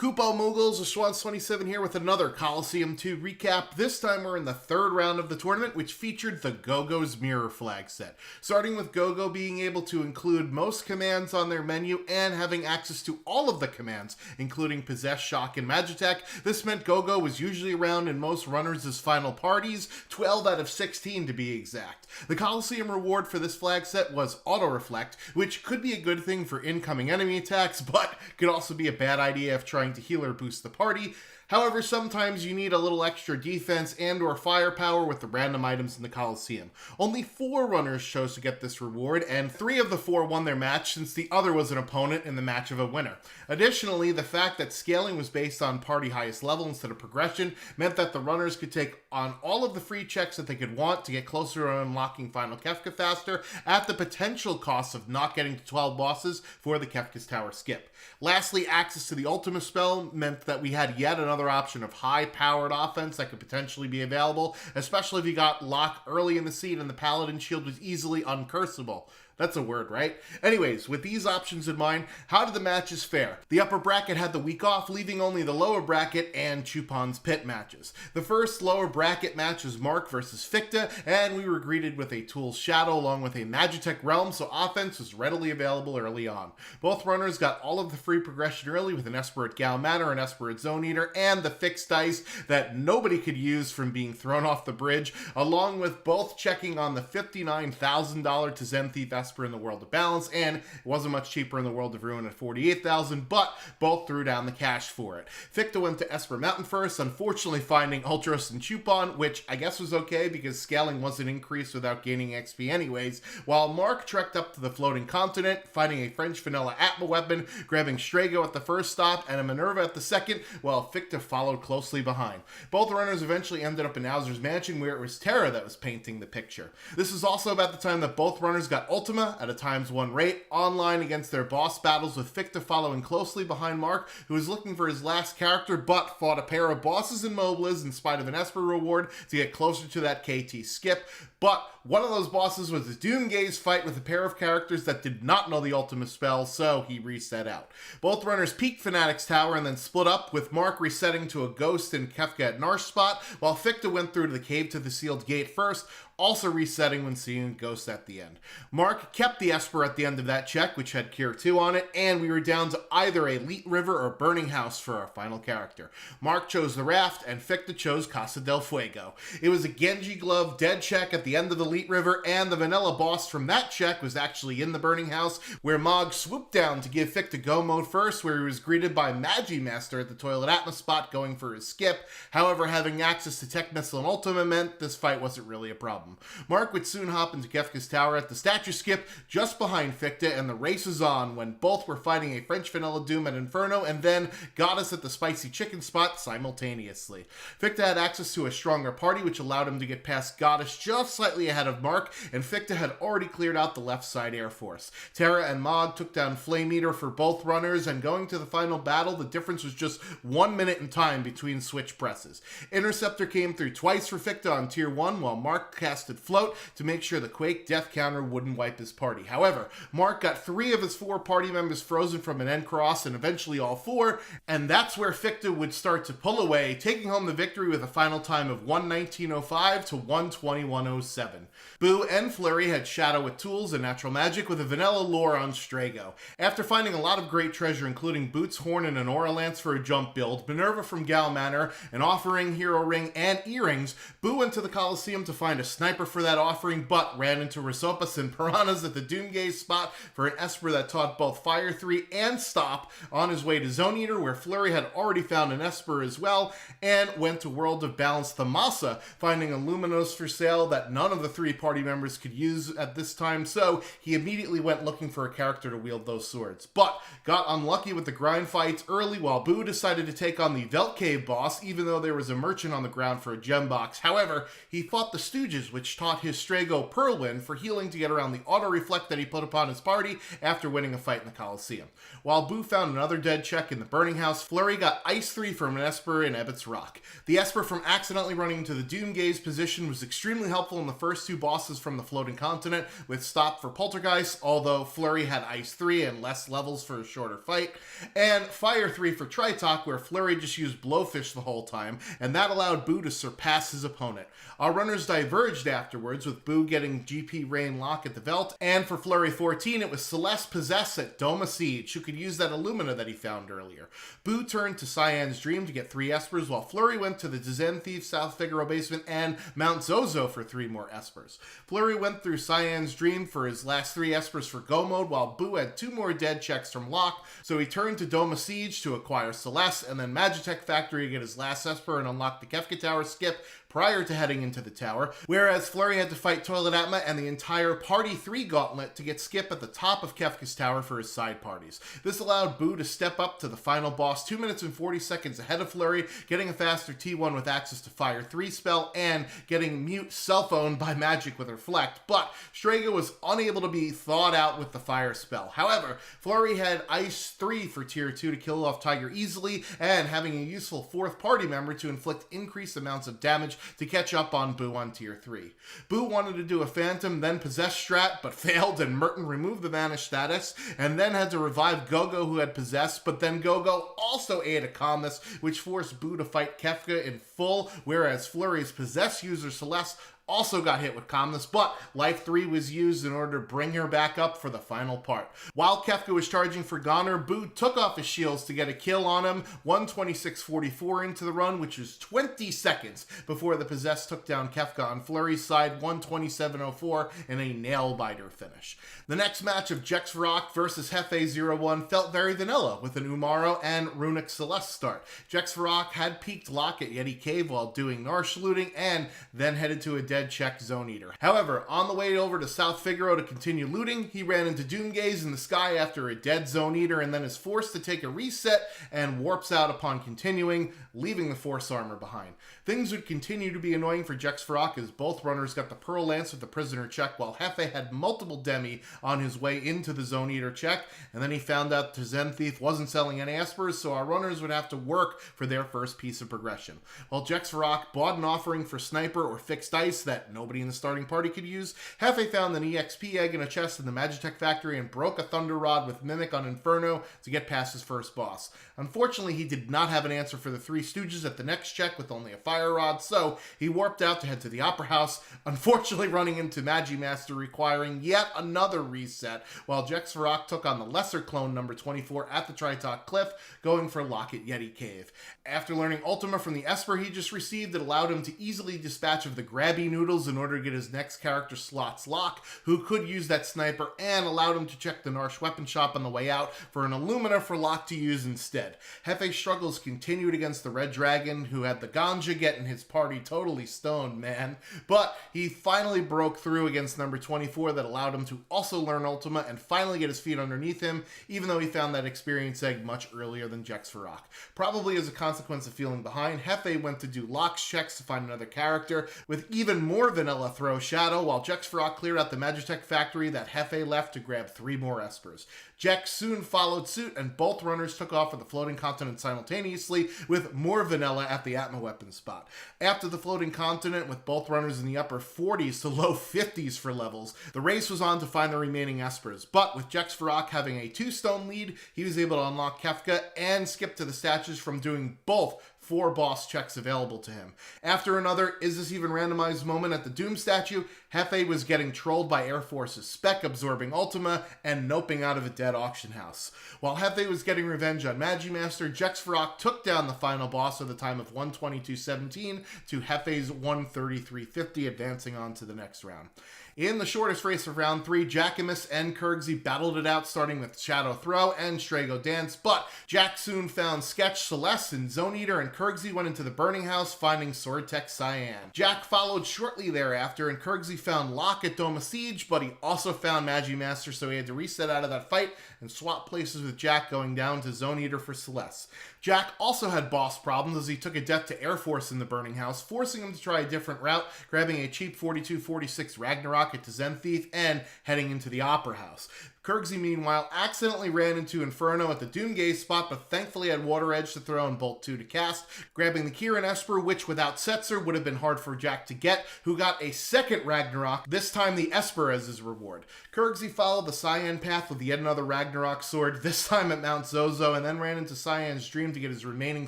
Kupo Moogles, TheShwantz27 here with another Coliseum 2 recap. This time we're in the third round of the tournament, which featured the Go-Go's Mirror flag set. Starting with Go-Go being able to include most commands on their menu and having access to all of the commands, including Possess, Shock, and Magitech. This meant Go-Go was usually around in most runners' final parties, 12 out of 16 to be exact. The Coliseum reward for this flag set was Auto-Reflect, which could be a good thing for incoming enemy attacks, but could also be a bad idea if trying to heal or boost the party. However, sometimes you need a little extra defense and or firepower with the random items in the Coliseum. Only 4 runners chose to get this reward, and 3 of the 4 won their match since the other was an opponent in the match of a winner. Additionally, the fact that scaling was based on party highest level instead of progression meant that the runners could take on all of the free checks that they could want to get closer to unlocking Final Kefka faster at the potential cost of not getting to 12 bosses for the Kefka's Tower skip. Lastly, access to the Ultima spell meant that we had yet another option of high-powered offense that could potentially be available, especially if you got Locke early in the scene and the Paladin shield was easily uncursable. That's a word, right? Anyways, with these options in mind, how did the matches fare? The upper bracket had the week off, leaving only the lower bracket and Chupon's Pit matches. The first lower bracket match was Mark versus Ficta, and we were greeted with a Tool's Shadow along with a Magitech Realm, so offense was readily available early on. Both runners got all of the free progression early with an Esper at Gal Manor, an Esper at Zone Eater, and the fixed dice that nobody could use from being thrown off the bridge, along with both checking on the $59,000 to Zen Thief Esper in the World of Balance, and it wasn't much cheaper in the World of Ruin at $48,000, but both threw down the cash for it. Ficta went to Esper Mountain first, unfortunately finding Ultros and Chupon, which I guess was okay because scaling wasn't increased without gaining XP anyways, while Mark trekked up to the Floating Continent, finding a French vanilla Atma weapon, grabbing Strago at the first stop and a Minerva at the second, while Ficta followed closely behind. Both runners eventually ended up in Owser's Mansion, where it was Terra that was painting the picture. This was also about the time that both runners got Ultima at a ×1 rate, online against their boss battles, with Ficta following closely behind Mark, who was looking for his last character, but fought a pair of bosses and Moblins in spite of an Esper reward to get closer to that KT skip. But one of those bosses was a Doomgaze fight with a pair of characters that did not know the Ultima spell, so he reset out. Both runners peaked Fanatic's Tower and then split up, with Mark resetting to a Ghost and Kefka at Narsh spot, while Ficta went through to the Cave to the Sealed Gate first, also resetting when seeing Ghost at the end. Mark kept the Esper at the end of that check, which had Cure 2 on it, and we were down to either Elite River or Burning House for our final character. Mark chose the Raft, and Ficta chose Casa del Fuego. It was a Genji Glove dead check at the end of the Elite River, and the vanilla boss from that check was actually in the Burning House, where Mog swooped down to give Ficta go mode first, where he was greeted by Magi Master at the Toilet Atma spot going for his skip. However, having access to Tech Missile and Ultima meant this fight wasn't really a problem. Mark would soon hop into Kefka's Tower at the statue skip just behind Ficta, and the race was on when both were fighting a French Vanilla Doom at Inferno and then Goddess at the Spicy Chicken spot simultaneously. Ficta had access to a stronger party, which allowed him to get past Goddess just slightly ahead of Mark, and Ficta had already cleared out the left side Air Force. Terra and Mog took down Flame Eater for both runners, and going to the final battle, the difference was just 1 minute in time between switch presses. Interceptor came through twice for Ficta on Tier 1, while Mark casted Float to make sure the Quake death counter wouldn't wipe his party. However, Mark got 3 of his 4 party members frozen from an end cross, and eventually all 4, and that's where Ficta would start to pull away, taking home the victory with a final time of 1:19.05 to 1:21.07. Boo and Flurry had Shadow with tools and natural magic with a vanilla lore on Strago. After finding a lot of great treasure, including Boots, Horn, and an Aura Lance for a jump build, Minerva from Gal Manor, an offering, hero ring, and earrings, Boo went to the Coliseum to find a sniper for that offering, but ran into Resopas and Piranhas at the Doomgaze spot for an Esper that taught both Fire 3 and Stop on his way to Zone Eater, where Flurry had already found an Esper as well, and went to World of Balance Thamasa, finding a Luminos for sale that none of the 3 party members could use at this time, so he immediately went looking for a character to wield those swords, but got unlucky with the grind fights early, while Boo decided to take on the Velt Cave boss, even though there was a merchant on the ground for a gem box. However, he fought the Stooges which taught his Strago Whirlwind for healing to get around the auto-reflect that he put upon his party after winning a fight in the Coliseum. While Boo found another dead check in the Burning House, Flurry got Ice 3 from an Esper in Ebbett's Rock. The Esper from accidentally running into the Doomgaze position was extremely helpful in the first two bosses from the Floating Continent, with Stop for Poltergeist, although Flurry had Ice 3 and less levels for a shorter fight, and Fire 3 for Tritok, where Flurry just used Blowfish the whole time, and that allowed Boo to surpass his opponent. Our runners diverged afterwards, with Boo getting GP Rain Lock at the Veld, and for Flurry 14 it was Celeste Possess at Doma Siege, who could use that Illumina that he found earlier. Boo turned to Cyan's Dream to get 3 Espers, while Flurry went to the Zen Thief, South Figaro Basement, and Mount Zozo for 3 more Espers. Flurry went through Cyan's Dream for his last 3 Espers for Go Mode, while Boo had 2 more dead checks from Lock, so he turned to Doma Siege to acquire Celeste, and then Magitech Factory to get his last Esper and unlock the Kefka Tower skip prior to heading into the tower, whereas Flurry had to fight Toilet Atma and the entire Party 3 gauntlet to get Skip at the top of Kefka's tower for his side parties. This allowed Boo to step up to the final boss 2 minutes and 40 seconds ahead of Flurry, getting a faster T1 with access to Fire 3 spell, and getting Mute Cell Phone by Magic with Reflect, but Strago was unable to be thawed out with the Fire spell. However, Flurry had Ice 3 for Tier 2 to kill off Tiger easily, and having a useful 4th party member to inflict increased amounts of damage to catch up on Boo on Tier 3. Boo wanted to do a Phantom, then Possess strat, but failed, and Merton removed the Vanish status, and then had to revive Gogo, who had Possessed, but then Gogo also ate a Calmness, which forced Boo to fight Kefka in full, whereas Flurry's Possess user Celeste also got hit with Calmness, but Life 3 was used in order to bring her back up for the final part. While Kefka was charging for Goner, Boo took off his shields to get a kill on him, 126.44 into the run, which was 20 seconds before the Possessed took down Kefka on Flurry's side, 127.04 in a nail-biter finish. The next match of Jex Rock versus Hefe01 felt very vanilla, with an Umaro and Runic Celeste start. Jex Rock had peaked Lock at Yeti Cave while doing Narsh looting, and then headed to a dead check Zone Eater. However, on the way over to South Figaro to continue looting, he ran into Doomgaze in the sky after a dead Zone Eater, and then is forced to take a reset and warps out upon continuing, leaving the Force Armor behind. Things would continue to be annoying for Jex Rock as both runners got the Pearl Lance with the Prisoner check, while Hefe had multiple Demi on his way into the Zone Eater check, and then he found out the Zen Thief wasn't selling any Espers, so our runners would have to work for their first piece of progression. While Jex Rock bought an offering for Sniper or Fixed Ice that nobody in the starting party could use, Hefe found an EXP egg in a chest in the Magitech Factory and broke a Thunder Rod with Mimic on Inferno to get past his first boss. Unfortunately, he did not have an answer for the Three Stooges at the next check with only a Fire Rod, so he warped out to head to the Opera House, unfortunately running into Magimaster, requiring yet another reset, while Jex Rock took on the lesser clone number 24 at the Tritok Cliff, going for Lock at Yeti Cave. After learning Ultima from the Esper he just received, it allowed him to easily dispatch of the Grabby Noodles in order to get his next character slots Lock, who could use that Sniper, and allowed him to check the Narsh weapon shop on the way out for an Illumina for Lock to use instead. Hefe's struggles continued against the Red Dragon, who had the Ganja getting his party totally stoned, man. But he finally broke through against number 24 that allowed him to also learn Ultima and finally get his feet underneath him, even though he found that experience egg much earlier than Jex Rock. Probably as a consequence of feeling behind, Hefe went to do Lock's checks to find another character, with even more vanilla throw Shadow, while Jex Rock cleared out the Magitech Factory that Hefe left to grab 3 more Espers. Jex soon followed suit, and both runners took off for the Floating Continent simultaneously, with more vanilla at the Atma weapon spot. After the Floating Continent, with both runners in the upper 40s to low 50s for levels, the race was on to find the remaining Espers, but with Jex Rock having a 2-stone lead, he was able to unlock Kefka and skip to the statues from doing both 4 boss checks available to him. After another Is This Even Randomized moment at the Doom statue, Hefe was getting trolled by Air Force's Spec, absorbing Ultima and noping out of a dead auction house. While Hefe was getting revenge on Magimaster, Jex Rock took down the final boss with a time of 122.17 to Hefe's 133.50, advancing on to the next round. In the shortest race of round 3, Jackamus and Kurgzy battled it out, starting with Shadow Throw and Strago Dance, but Jack soon found Sketch Celeste and Zone Eater, and Kurgzy went into the Burning House, finding Sword Tech Cyan. Jack followed shortly thereafter, and Kurgzy found Lock at Doma Siege, but he also found Magimaster, so he had to reset out of that fight and swap places with Jack, going down to Zone Eater for Celeste. Jack also had boss problems as he took a death to Air Force in the burning house, forcing him to try a different route, grabbing a cheap 42-46 Ragnarok at Zen Thief and heading into the Opera House. Kirksey, meanwhile, accidentally ran into Inferno at the Doomgaze spot, but thankfully had Water Edge to throw and Bolt 2 to cast, grabbing the Kieran Esper, which without Setzer would have been hard for Jack to get, who got a second Ragnarok, this time the Esper as his reward. Kirksey followed the Cyan path with yet another Ragnarok sword, this time at Mount Zozo, and then ran into Cyan's Dream to get his remaining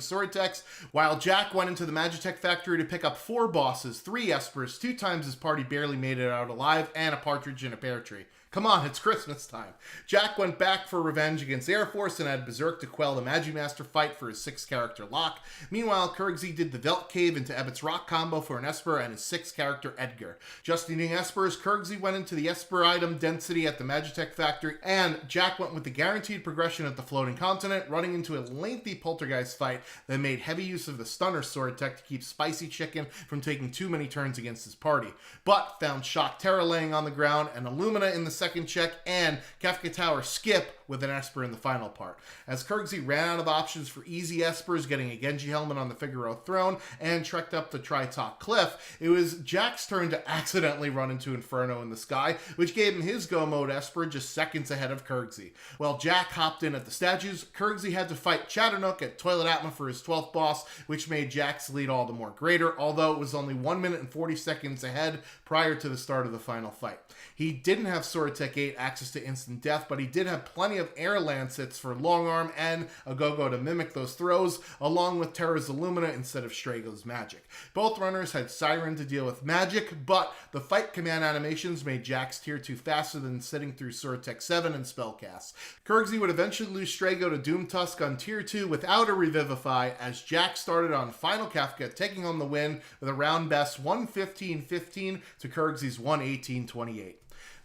sword techs, while Jack went into the Magitech factory to pick up 4 bosses, 3 Espers, 2 times his party barely made it out alive, and a partridge in a pear tree. Come on, it's Christmas time. Jack went back for revenge against Air Force and had Berserk to quell the Magimaster fight for his 6-character lock. Meanwhile, Kirksey did the Velt Cave into Ebbett's Rock combo for an Esper and his 6-character Edgar. Just needing Espers, Kirksey went into the Esper item density at the Magitech factory, and Jack went with the guaranteed progression at the Floating Continent, running into a lengthy Poltergeist fight that made heavy use of the Stunner sword tech to keep Spicy Chicken from taking too many turns against his party, but found Shock Terror laying on the ground and Illumina in the second check, and Kefka Tower skip with an Esper in the final part. As Kirksey ran out of options for easy Espers, getting a Genji helmet on the Figaro throne and trekked up the Tritok cliff, it was Jack's turn to accidentally run into Inferno in the sky, which gave him his go mode Esper just seconds ahead of Kirksey. While Jack hopped in at the statues, Kirksey had to fight Chatternook at Toilet Atma for his 12th boss, which made Jack's lead all the more greater, although it was only 1 minute and 40 seconds ahead prior to the start of the final fight. He didn't have Sword Tech 8 access to instant death, but he did have plenty of air lancets for long arm and a go-go to mimic those throws, along with Terra's Illumina instead of Strago's magic. Both runners had Siren to deal with magic, but the fight command animations made Jack's tier 2 faster than sitting through Sword Tech 7 and spellcasts. Kirksey would eventually lose Strago to Doomtusk on tier 2 without a Revivify, as Jack started on Final Kefka, taking home the win with a round best 115-15 to Kirksey's 118-28.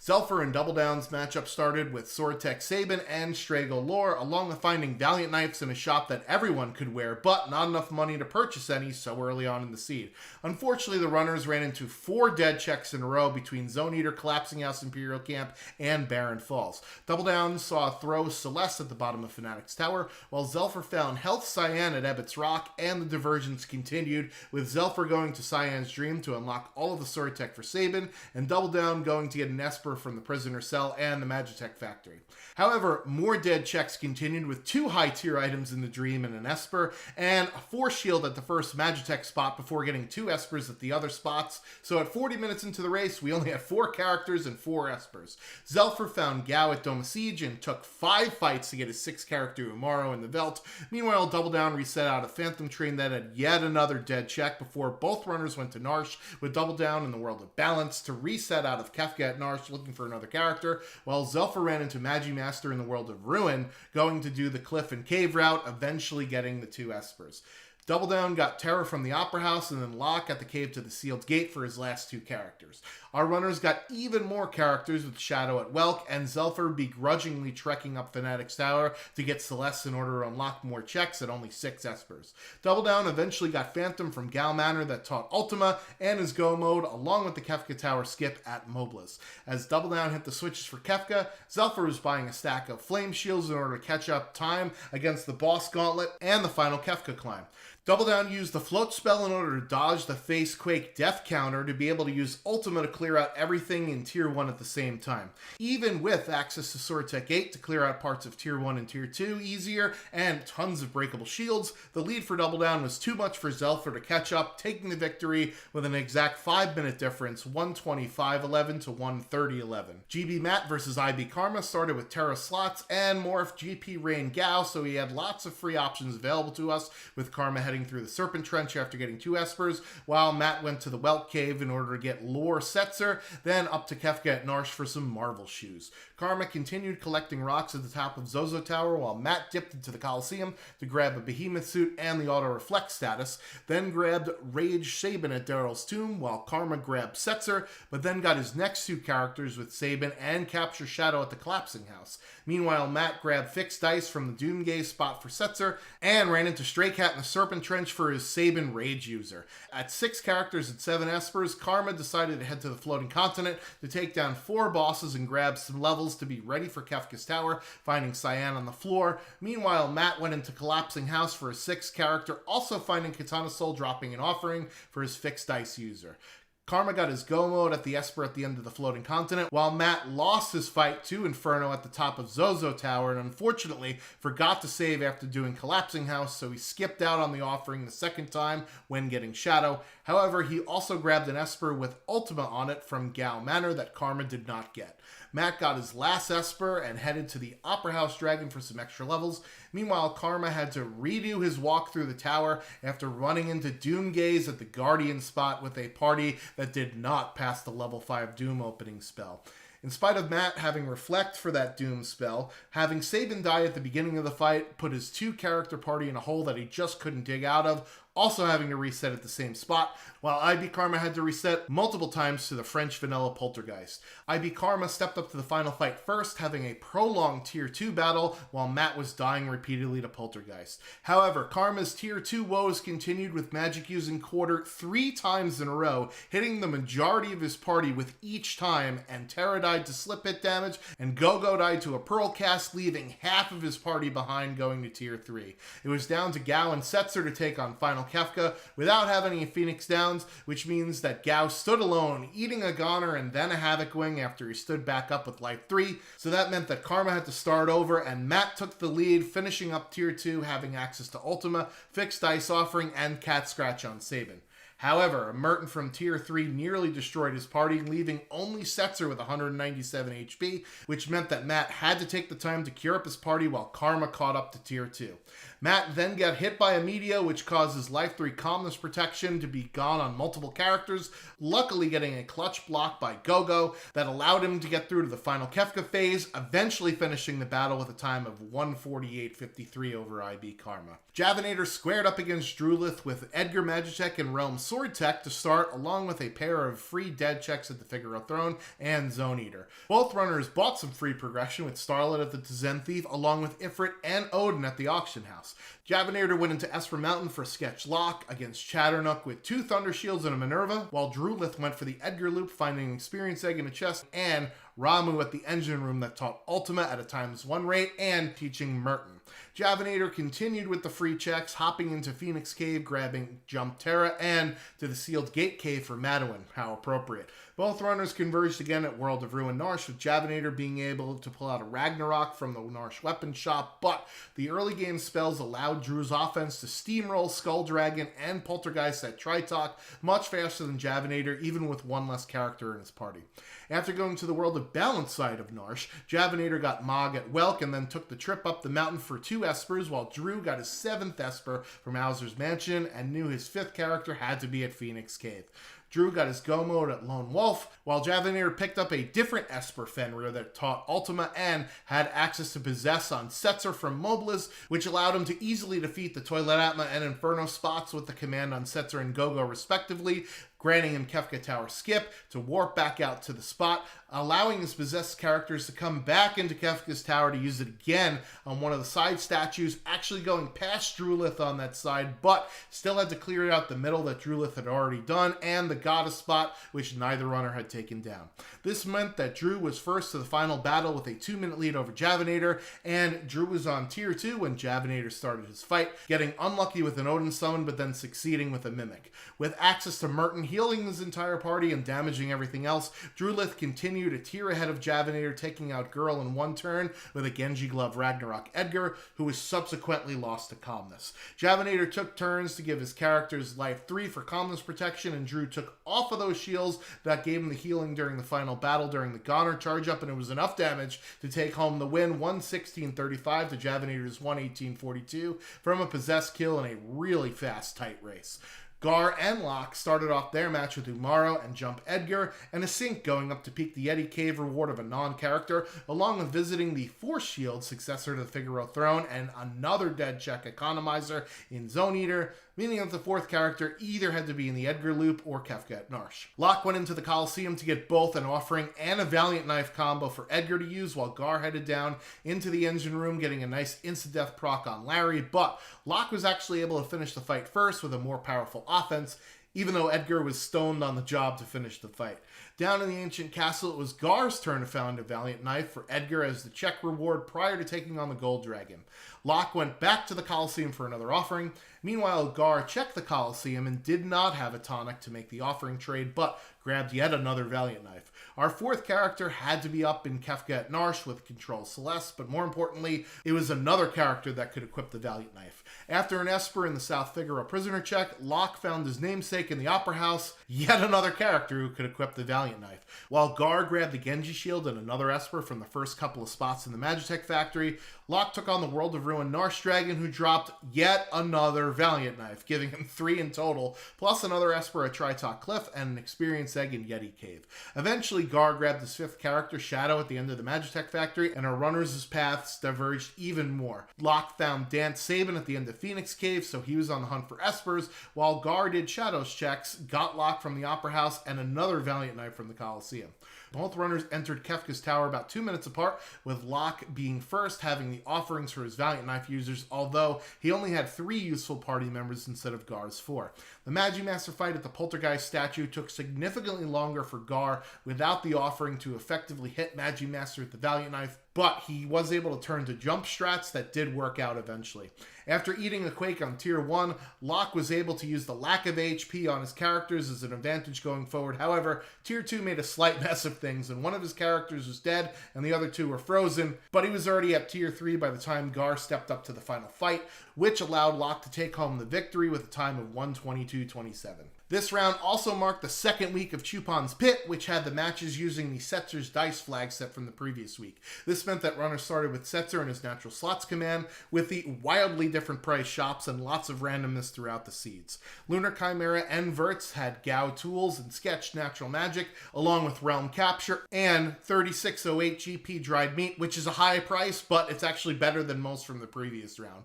Zelfer and Double Down's matchup started with Sword Tech Sabin and Strago Lore, along with finding Valiant Knives in a shop that everyone could wear, but not enough money to purchase any so early on in the seed. Unfortunately, the runners ran into 4 dead checks in a row between Zone Eater, Collapsing House Imperial Camp, and Barren Falls. Double Down saw throw Celeste at the bottom of Fanatic's Tower, while Zelfer found Health Cyan at Ebbett's Rock, and the divergence continued, with Zelfer going to Cyan's Dream to unlock all of the Sword Tech for Sabin, and Double Down going to get an Esper from the Prisoner Cell and the Magitech Factory. However, more dead checks continued with 2 high-tier items in the Dream and an Esper, and a Force Shield at the first Magitech spot before getting 2 Espers at the other spots, so at 40 minutes into the race, we only had 4 characters and 4 Espers. Zelfer found Gao at Doma Siege and took 5 fights to get his 6-character Umaro in the Velt. Meanwhile, Double Down reset out a Phantom Train that had yet another dead check before both runners went to Narsh, with Double Down in the World of Balance to reset out of Kefka at Narsh looking for another character, while Zelfer ran into Magimaster in the World of Ruin, going to do the Cliff and Cave route, eventually getting the 2 Espers. Double Down got Terror from the Opera House and then Locke at the Cave to the Sealed Gate for his last 2 characters. Our runners got even more characters with Shadow at Welk and Zelfer begrudgingly trekking up Fanatic's Tower to get Celeste in order to unlock more checks at only 6 Espers. Double Down eventually got Phantom from Gal Manor that taught Ultima and his Go mode, along with the Kefka Tower skip at Mobliz. As Double Down hit the switches for Kefka, Zelfer was buying a stack of Flame Shields in order to catch up time against the Boss Gauntlet and the final Kefka climb. Double Down used the float spell in order to dodge the Face Quake death counter to be able to use Ultima to clear out everything in Tier 1 at the same time. Even with access to Sword Tech 8 to clear out parts of Tier 1 and Tier 2 easier, and tons of breakable shields, the lead for Double Down was too much for Zelfer to catch up, taking the victory with an exact 5-minute difference, 125-11 to 130-11. GB Matt versus IB Karma started with Terra slots and morphed GP Rain Gao, so he had lots of free options available to us, with Karma heading through the Serpent Trench after getting 2 Espers, while Matt went to the Welk Cave in order to get Lore Setzer, then up to Kefka at Narsh for some Marvel shoes. Karma continued collecting rocks at the top of Zozo Tower, while Matt dipped into the Coliseum to grab a Behemoth suit and the Auto Reflect status, then grabbed Rage Sabin at Daryl's Tomb, while Karma grabbed Setzer, but then got his next 2 characters with Sabin and Capture Shadow at the Collapsing House. Meanwhile, Matt grabbed Fixed Dice from the Doomgaze spot for Setzer, and ran into Stray Cat in the Serpent entrenched for his Sabin Rage user. At 6 characters and 7 espers, Karma decided to head to the floating continent to take down 4 bosses and grab some levels to be ready for Kefka's Tower, finding Cyan on the floor. Meanwhile, Matt went into Collapsing House for his 6th character, also finding Katana Soul dropping an offering for his fixed dice user. Karma got his go mode at the Esper at the end of the floating continent, while Matt lost his fight to Inferno at the top of Zozo Tower and unfortunately forgot to save after doing Collapsing House, so he skipped out on the offering the second time when getting Shadow. However, he also grabbed an Esper with Ultima on it from Gao Manor that Karma did not get. Matt got his last Esper and headed to the Opera House Dragon for some extra levels. Meanwhile, Karma had to redo his walk through the tower after running into Doomgaze at the Guardian spot with a party that did not pass the level 5 Doom opening spell. In spite of Matt having Reflect for that Doom spell, having Sabin die at the beginning of the fight put his 2-character party in a hole that he just couldn't dig out of, also having to reset at the same spot, while IB Karma had to reset multiple times to the French vanilla Poltergeist. IB Karma stepped up to the final fight first, having a prolonged Tier 2 battle, while Matt was dying repeatedly to Poltergeist. However, Karma's Tier 2 woes continued with magic using Quarter 3 times in a row, hitting the majority of his party with each time, and Terra died to slip hit damage, and Gogo died to a Pearl cast, leaving half of his party behind going to Tier 3. It was down to Gao and Setzer to take on Final Kefka without having any Phoenix Downs, which means that Gao stood alone, eating a Goner and then a Havoc Wing after he stood back up with life 3, so that meant that Karma had to start over and Matt took the lead, finishing up Tier 2, having access to Ultima, Fixed Dice Offering, and Cat Scratch on Sabin. However, a Merton from Tier 3 nearly destroyed his party, leaving only Setzer with 197 HP, which meant that Matt had to take the time to cure up his party while Karma caught up to Tier 2. Matt then got hit by a Meteor, which causes Life 3 Calmness Protection to be gone on multiple characters, luckily getting a clutch block by Gogo that allowed him to get through to the final Kefka phase, eventually finishing the battle with a time of 148.53 over IB Karma. Javinator squared up against Drulith with Edgar Magitech and Realm Sword Tech to start, along with a pair of free dead checks at the Figaro Throne and Zone Eater. Both runners bought some free progression with Starlet at the Tzen Thief, along with Ifrit and Odin at the Auction House. Javinator went into Esper Mountain for Sketch Lock against Chatternook with 2 Thunder Shields and a Minerva, while Drulith went for the Edgar Loop, finding an Experience Egg in a chest, and Ramu at the Engine Room that taught Ultima at a ×1 rate and teaching Merton. Javinator continued with the free checks, hopping into Phoenix Cave, grabbing Jump Terra, and to the Sealed Gate Cave for Madeline, how appropriate. Both runners converged again at World of Ruin Narsh, with Javinator being able to pull out a Ragnarok from the Narsh weapon shop, but the early game spells allowed Drew's offense to steamroll Skull Dragon and Poltergeist at Tritalk much faster than Javinator, even with one less character in his party. After going to the World of Balance side of Narsh, Javinator got Mog at Welk and then took the trip up the mountain for 2 Espers, while Drew got his 7th Esper from Mauser's Mansion and knew his 5th character had to be at Phoenix Cave. Drew got his go mode at Lone Wolf, while Javinator picked up a different Esper Fenrir that taught Ultima and had access to Possess on Setzer from Mobilis, which allowed him to easily defeat the Toilet Atma and Inferno spots with the command on Setzer and Gogo respectively, granting him Kefka Tower Skip to warp back out to the spot, allowing his possessed characters to come back into Kefka's Tower to use it again on one of the side statues, actually going past Drulith on that side, but still had to clear out the middle that Drulith had already done, and the Goddess spot, which neither runner had taken down. This meant that Drew was first to the final battle with a 2-minute lead over Javinator, and Drew was on Tier 2 when Javinator started his fight, getting unlucky with an Odin summon, but then succeeding with a Mimic. With access to Merton healing his entire party and damaging everything else, Drulith continued a tier ahead of Javinator, taking out Girl in 1 turn with a Genji Glove Ragnarok Edgar, who was subsequently lost to Calmness. Javinator took turns to give his characters life 3 for Calmness protection, and Drew took off of those shields that gave him the healing during the final battle during the Goner charge up, and it was enough damage to take home the win, 116.35 to Javinator's 118.42 from a possessed kill in a really fast tight race. Gar and Locke started off their match with Umaro and Jump Edgar, and a Sync going up to peek the Yeti Cave reward of a non-character, along with visiting the Force Shield successor to the Figaro Throne, and another dead check economizer in Zone Eater, meaning that the fourth character either had to be in the Edgar loop or Kefka at Narsh. Locke went into the Coliseum to get both an offering and a Valiant Knife combo for Edgar to use, while Gar headed down into the engine room getting a nice insta-death proc on Larry, but Locke was actually able to finish the fight first with a more powerful offense, even though Edgar was stoned on the job to finish the fight. Down in the ancient castle, it was Gar's turn to find a Valiant Knife for Edgar as the check reward prior to taking on the Gold Dragon. Locke went back to the Coliseum for another offering. Meanwhile, Gar checked the Coliseum and did not have a tonic to make the offering trade, but grabbed yet another Valiant Knife. Our fourth character had to be up in Kefka at Narsh with Control Celeste, but more importantly, it was another character that could equip the Valiant Knife. After an Esper in the South Figaro prisoner check, Locke found his namesake in the Opera House, yet another character who could equip the Valiant Knife. While Gar grabbed the Genji Shield and another Esper from the first couple of spots in the Magitech factory, Locke took on the World of Ruin Narsh Dragon, who dropped yet another Valiant Knife, giving him 3 in total, plus another Esper at Tritok Cliff and an Experience Egg in Yeti Cave. Eventually, Gar grabbed his fifth character, Shadow, at the end of the Magitech factory, and our runners' paths diverged even more. Locke found Dance Sabin at the end of Phoenix Cave, so he was on the hunt for Espers, while Gar did Shadow's checks, got Locke from the Opera House, and another Valiant Knife from the Coliseum. Both runners entered Kefka's tower about 2 minutes apart, with Locke being first, having the offerings for his Valiant Knife users, although he only had 3 useful party members instead of Gar's 4. The Magimaster fight at the Poltergeist statue took significantly longer for Gar without the offering to effectively hit Magimaster with the Valiant Knife, but he was able to turn to jump strats that did work out eventually. After eating a Quake on Tier 1, Locke was able to use the lack of HP on his characters as an advantage going forward. However, Tier 2 made a slight mess of things, and one of his characters was dead, and the other 2 were frozen, but he was already at Tier 3 by the time Gar stepped up to the final fight, which allowed Locke to take home the victory with a time of 1:22:27. This round also marked the second week of Chupon's Pit, which had the matches using the Setzer's Dice flag set from the previous week. This meant that runners started with Setzer and his natural slots command, with the wildly different price shops and lots of randomness throughout the seeds. Lunar Chimera and Verts had Gao tools and sketched natural magic, along with Realm Capture and 3608 GP dried meat, which is a high price, but it's actually better than most from the previous round.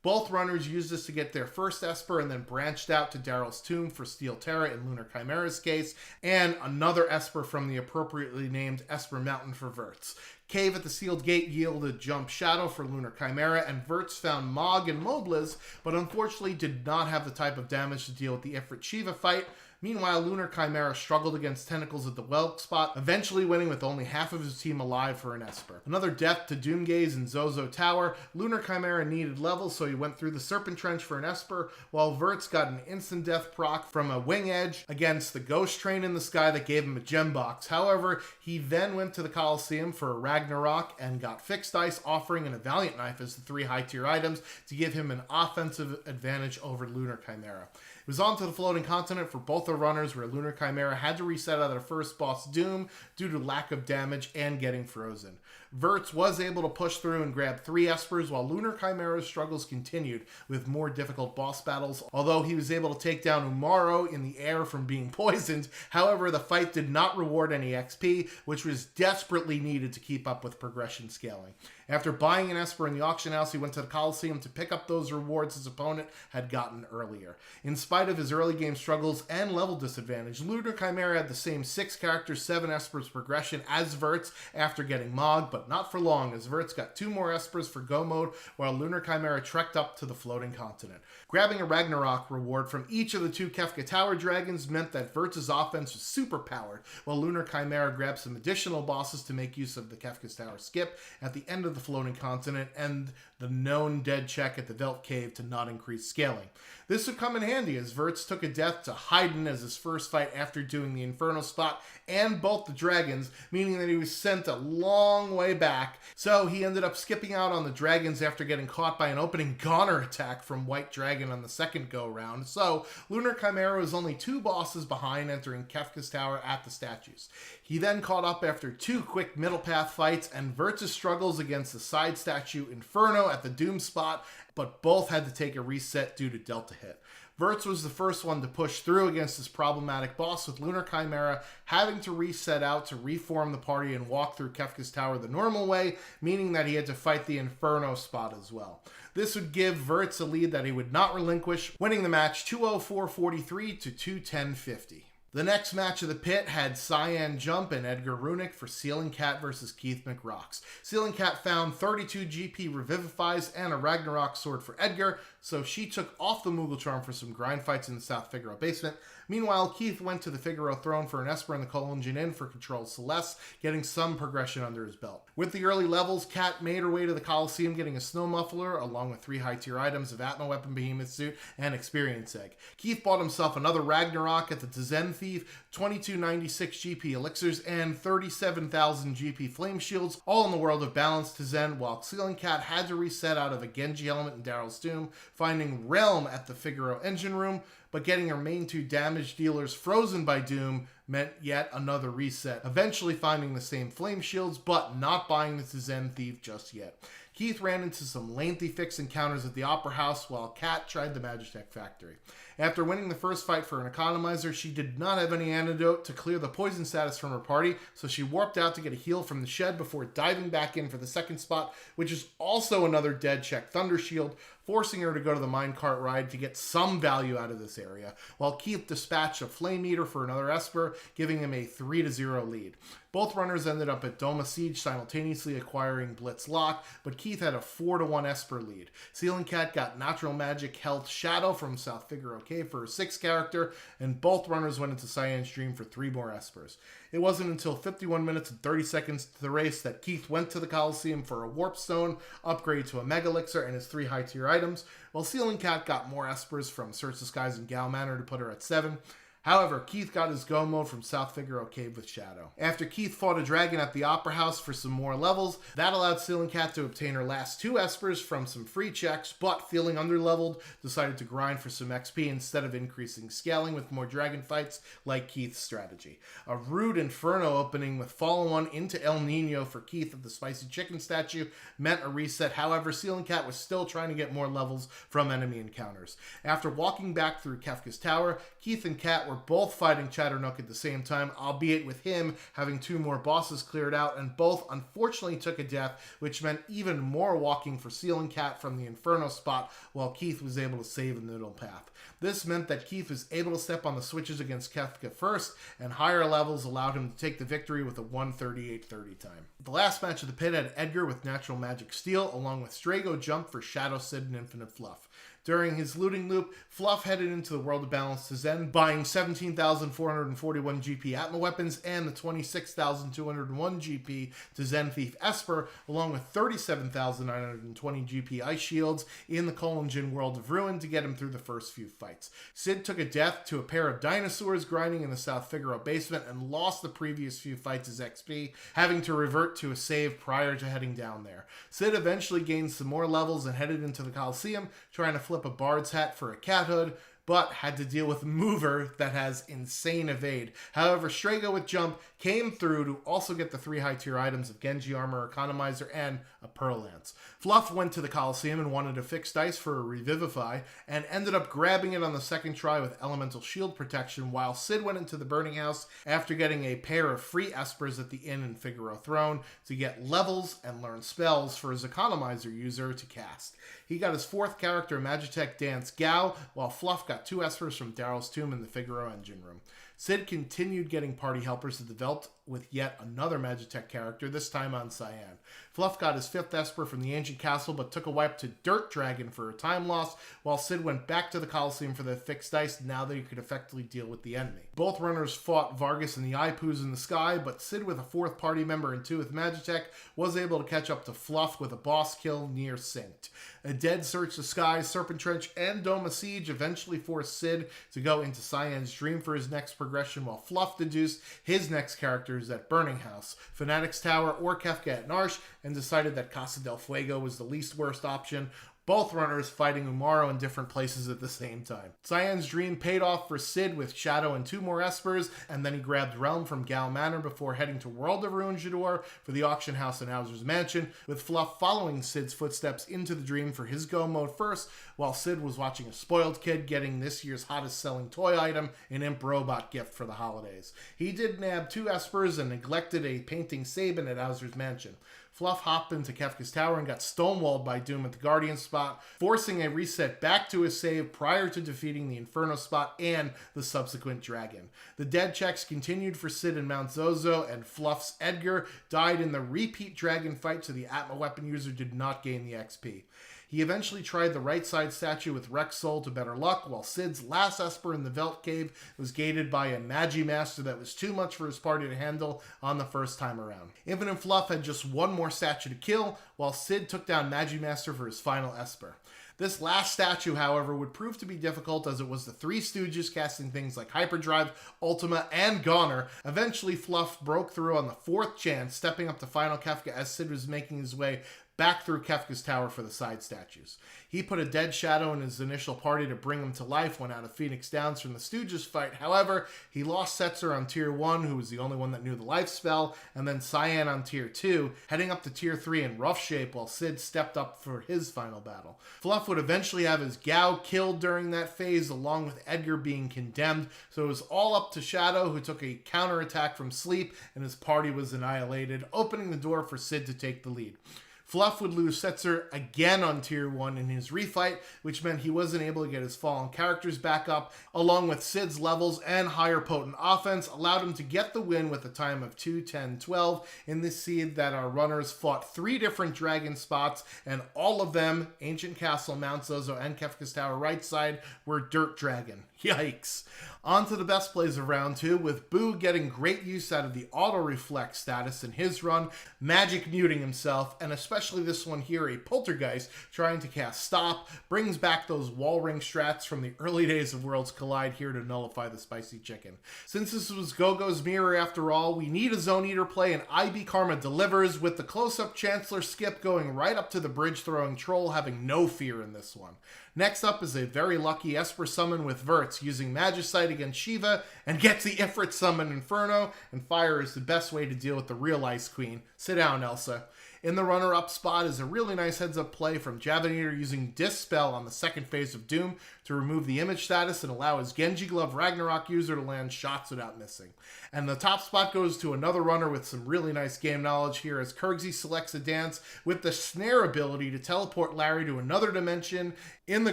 Both runners used this to get their first Esper and then branched out to Daryl's Tomb for Steel Terra in Lunar Chimera's case, and another Esper from the appropriately named Esper Mountain for Verts. Cave at the Sealed Gate yielded Jump Shadow for Lunar Chimera, and Verts found Mog and Mobliz, but unfortunately did not have the type of damage to deal with the Ifrit Shiva fight. Meanwhile, Lunar Chimera struggled against Tentacles at the Whelk spot, eventually winning with only half of his team alive for an Esper. Another death to Doomgaze and Zozo Tower. Lunar Chimera needed levels, so he went through the Serpent Trench for an Esper, while Verts got an instant death proc from a Wing Edge against the Ghost Train in the sky that gave him a gem box. However, he then went to the Coliseum for a Ragnarok and got Fixed Ice, offering and a Valiant Knife as the 3 high-tier items to give him an offensive advantage over Lunar Chimera. It was on to the Floating Continent for both the runners, where Lunar Chimera had to reset out of their first boss, Doom, due to lack of damage and getting frozen. Verts was able to push through and grab 3 Espers, while Lunar Chimera's struggles continued with more difficult boss battles, although he was able to take down Umaro in the air from being poisoned. However, the fight did not reward any XP, which was desperately needed to keep up with progression scaling. After buying an Esper in the auction house, he went to the Coliseum to pick up those rewards his opponent had gotten earlier. In spite of his early game struggles and level disadvantage, Lunar Chimera had the same 6 characters, 7 Espers progression as Verts after getting Mog, but not for long, as Verts got 2 more Espers for Go mode, while Lunar Chimera trekked up to the Floating Continent. Grabbing a Ragnarok reward from each of the 2 Kefka Tower Dragons meant that Verts' offense was super powered, while Lunar Chimera grabbed some additional bosses to make use of the Kefka's Tower skip at the end of the Floating Continent and the known dead check at the Velt Cave to not increase scaling. This would come in handy, as Verts took a death to Haydn as his first fight after doing the Inferno spot and both the dragons, meaning that he was sent a long way back. So he ended up skipping out on the dragons after getting caught by an opening Goner attack from White Dragon on the second go-round. So Lunar Chimera was only 2 bosses behind entering Kefka's Tower at the statues. He then caught up after 2 quick middle path fights, and Verts' struggles against the side statue Inferno at the Doom spot but both had to take a reset due to Delta hit. Wirtz was the first one to push through against this problematic boss, with Lunar Chimera having to reset out to reform the party and walk through Kefka's Tower the normal way, meaning that he had to fight the Inferno spot as well. This would give Wirtz a lead that he would not relinquish, winning the match 204-43 to 210-50. The next match of the pit had Cyan Jump and Edgar Runick for Ceiling Cat versus Keith McRocks. Ceiling Cat found 32 GP Revivifies and a Ragnarok sword for Edgar, so she took off the Moogle Charm for some grind fights in the South Figaro basement. Meanwhile, Keith went to the Figaro throne for an Esper in the Coliseum Inn for Control Celeste, getting some progression under his belt. With the early levels, Cat made her way to the Coliseum, getting a Snow Muffler, along with 3 high-tier items of Atma Weapon, Behemoth Suit, and Experience Egg. Keith bought himself another Ragnarok at the Tzen Thief, 2296 GP Elixirs, and 37,000 GP Flame Shields, all in the World of Balance Tzen, while Ceiling Cat had to reset out of a Genji Helmet in Daryl's Tomb, finding Realm at the Figaro Engine Room, but getting her main 2 damage dealers frozen by Doom meant yet another reset, eventually finding the same flame shields, but not buying the Tzen Thief just yet. Keith ran into some lengthy fix encounters at the Opera House, while Kat tried the Magitech Factory. After winning the first fight for an Economizer, she did not have any antidote to clear the poison status from her party, so she warped out to get a heal from the shed before diving back in for the second spot, which is also another dead check Thunder Shield, forcing her to go to the minecart ride to get some value out of this area, while Keith dispatched a Flame Eater for another Esper, giving him a 3-0 lead. Both runners ended up at Doma Siege, simultaneously acquiring Blitz Lock, but Keith had a 4-1 Esper lead. Ceiling Cat got Natural Magic Health Shadow from South Figaro Cave for a 6th character, and both runners went into Cyan's Dream for 3 more Espers. It wasn't until 51 minutes and 30 seconds to the race that Keith went to the Coliseum for a Warp Stone, upgrade to a Mega Elixir, and his 3 high-tier items, while Ceiling Cat got more Espers from Search the Skies and Gal Manor to put her at 7. However, Keith got his go mode from South Figaro Cave with Shadow. After Keith fought a dragon at the Opera House for some more levels, that allowed Ceiling Cat to obtain her last 2 Espers from some free checks, but feeling underleveled, decided to grind for some XP instead of increasing scaling with more dragon fights like Keith's strategy. A rude Inferno opening with follow-on into El Nino for Keith of the Spicy Chicken statue meant a reset. However, Ceiling Cat was still trying to get more levels from enemy encounters. After walking back through Kefka's Tower, Keith and Cat were both fighting Chatternook at the same time, albeit with him having 2 more bosses cleared out, and both unfortunately took a death, which meant even more walking for Ceiling Cat from the Inferno spot, while Keith was able to save in the middle path. This meant that Keith was able to step on the switches against Kefka first, and higher levels allowed him to take the victory with a 1:38:30 time. The last match of the pit had Edgar with Natural Magic Steel, along with Strago Jump for Shadow Sid and Infinite Fluff. During his looting loop, Fluff headed into the World of Balance Tzen, buying 17,441 GP Atma Weapons and the 26,201 GP Tzen Thief Esper, along with 37,920 GP Ice Shields in the Coliseum World of Ruin to get him through the first few fights. Sid took a death to a pair of dinosaurs grinding in the South Figaro basement and lost the previous few fights as XP, having to revert to a save prior to heading down there. Sid eventually gained some more levels and headed into the Coliseum, trying to flip a Bard's hat for a cat hood, but had to deal with Mover that has insane evade. However, Strago with Jump came through to also get the 3 high-tier items of Genji Armor, Economizer, and a Pearl Lance. Fluff went to the Coliseum and wanted a fixed dice for a Revivify, and ended up grabbing it on the second try with Elemental Shield Protection, while Sid went into the Burning House after getting a pair of free Espers at the Inn and Figaro Throne to get levels and learn spells for his Economizer user to cast. He got his 4th character, Magitech Dance Gao, while Fluff got 2 Espers from Daryl's Tomb in the Figaro Engine Room. Sid continued getting party helpers to the belt with yet another Magitech character, this time on Cyan. Fluff got his 5th Esper from the Ancient Castle, but took a wipe to Dirt Dragon for a time loss, while Sid went back to the Coliseum for the fixed dice now that he could effectively deal with the enemy. Both runners fought Vargas and the Ipoos in the sky, but Sid with a 4th party member and 2 with Magitech was able to catch up to Fluff with a boss kill near synced. A dead Search the Skies, Serpent Trench, and Doma Siege eventually forced Sid to go into Cyan's Dream for his next progression, while Fluff deduced his next characters at Burning House, Fanatic's Tower, or Kefka at Narsh, and decided that Casa del Fuego was the least worst option, both runners fighting Umaro in different places at the same time. Cyan's dream paid off for Sid with Shadow and 2 more Espers, and then he grabbed Realm from Gal Manor before heading to World of Ruin Jador for the auction house in Hauser's mansion, with Fluff following Sid's footsteps into the dream for his go mode first, while Sid was watching a spoiled kid getting this year's hottest selling toy item, an Imp Robot gift for the holidays. He did nab 2 Espers and neglected a painting Sabin at Hauser's mansion. Fluff hopped into Kefka's tower and got stonewalled by Doom at the Guardian spot, forcing a reset back to his save prior to defeating the Inferno spot and the subsequent dragon. The dead checks continued for Sid and Mount Zozo, and Fluff's Edgar died in the repeat dragon fight, so the Atma weapon user did not gain the XP. He eventually tried the right side statue with Rex Soul to better luck, while Sid's last Esper in the Velt Cave was gated by a Magi Master that was too much for his party to handle on the first time around. Infinite Fluff had just 1 more statue to kill, while Sid took down Magi Master for his final Esper. This last statue, however, would prove to be difficult, as it was the 3 Stooges casting things like Hyperdrive, Ultima, and Goner. Eventually, Fluff broke through on the 4th chance, stepping up to final Kefka as Sid was making his way back through Kefka's tower for the side statues. He put a dead Shadow in his initial party to bring him to life when out of Phoenix Downs from the Stooges fight. However, he lost Setzer on Tier 1, who was the only one that knew the life spell, and then Cyan on Tier 2, heading up to Tier 3 in rough shape while Sid stepped up for his final battle. Fluff would eventually have his Gao killed during that phase, along with Edgar being condemned, so it was all up to Shadow, who took a counterattack from sleep, and his party was annihilated, opening the door for Sid to take the lead. Fluff would lose Setzer again on Tier 1 in his refight, which meant he wasn't able to get his fallen characters back up, along with Sid's levels and higher potent offense, allowed him to get the win with a time of 2:10:12 in this seed that our runners fought 3 different dragon spots, and all of them, Ancient Castle, Mount Zozo, and Kefka's Tower right side, were Dirt Dragon. Yikes. On to the best plays of round 2, with Boo getting great use out of the auto-reflect status in his run, Magic muting himself, and especially this one here, a Poltergeist trying to cast Stop, brings back those wall ring strats from the early days of Worlds Collide here to nullify the Spicy Chicken. Since this was Gogo's mirror after all, we need a Zone Eater play, and IB Karma delivers, with the close-up Chancellor skip going right up to the bridge-throwing Troll, having no fear in this one. Next up is a very lucky Esper summon with Verts, using Magicite against Shiva, and gets the Ifrit summon Inferno, and fire is the best way to deal with the real Ice Queen. Sit down, Elsa. In the runner-up spot is a really nice heads-up play from Javanator using Dispel on the 2nd phase of Doom to remove the image status and allow his Genji Glove Ragnarok user to land shots without missing. And the top spot goes to another runner with some really nice game knowledge here, as Kirksey selects a dance with the Snare ability to teleport Larry to another dimension in the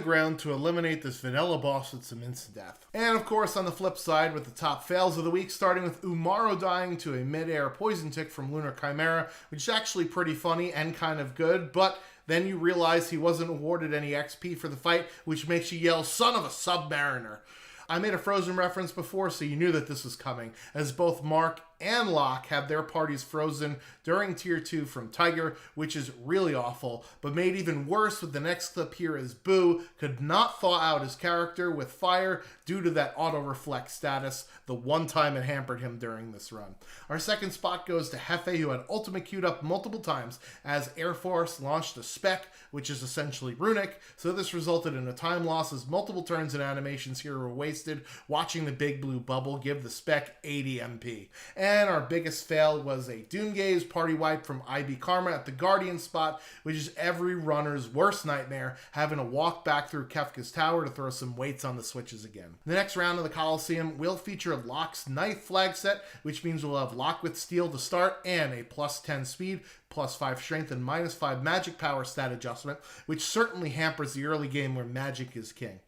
ground to eliminate this vanilla boss with some instant death. And of course, on the flip side, with the top fails of the week, starting with Umaro dying to a mid-air poison tick from Lunar Chimera, which is actually pretty funny and kind of good, but then you realize he wasn't awarded any XP for the fight, which makes you yell, "Son of a Submariner." I made a Frozen reference before, so you knew that this was coming, as both Mark and Locke have their parties frozen during Tier 2 from Tiger, which is really awful, but made even worse with the next clip here, as Boo could not thaw out his character with fire due to that auto-reflect status, the one time it hampered him during this run. Our second spot goes to Hefe, who had Ultima queued up multiple times as Air Force launched a spec, which is essentially runic, so this resulted in a time loss as multiple turns and animations here were wasted watching the big blue bubble give the spec 80 MP. And our biggest fail was a Doomgaze party wipe from IB Karma at the Guardian spot, which is every runner's worst nightmare, having to walk back through Kefka's tower to throw some weights on the switches again. The next round of the Coliseum will feature Locke's Knife flag set, which means we'll have Lock with Steel to start and a +10 speed, +5 strength, and -5 magic power stat adjustment, which certainly hampers the early game where magic is king.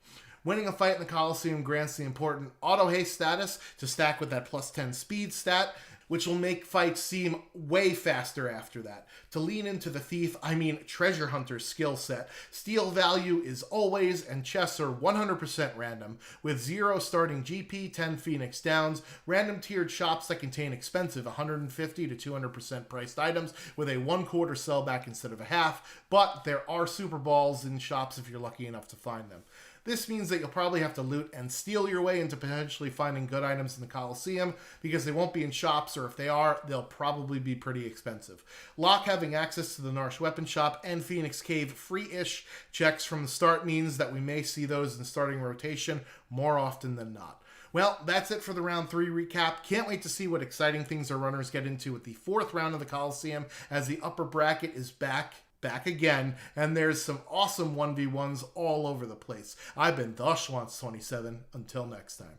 Winning a fight in the Coliseum grants the important auto haste status to stack with that +10 speed stat, which will make fights seem way faster after that. To lean into the Thief, I mean Treasure Hunter's skill set, steel value is always and chests are 100% random, with 0 starting GP, 10 Phoenix Downs, random tiered shops that contain expensive 150 to 200% priced items with a 1/4 sellback instead of a half, but there are Super Balls in shops if you're lucky enough to find them. This means that you'll probably have to loot and steal your way into potentially finding good items in the Coliseum, because they won't be in shops, or if they are, they'll probably be pretty expensive. Locke having access to the Narsh weapon shop and Phoenix Cave free-ish checks from the start means that we may see those in starting rotation more often than not. Well, that's it for the round 3 recap. Can't wait to see what exciting things our runners get into with the 4th round of the Coliseum, as the upper bracket is back again, and there's some awesome 1v1s all over the place. I've been TheShwantz27. Until next time.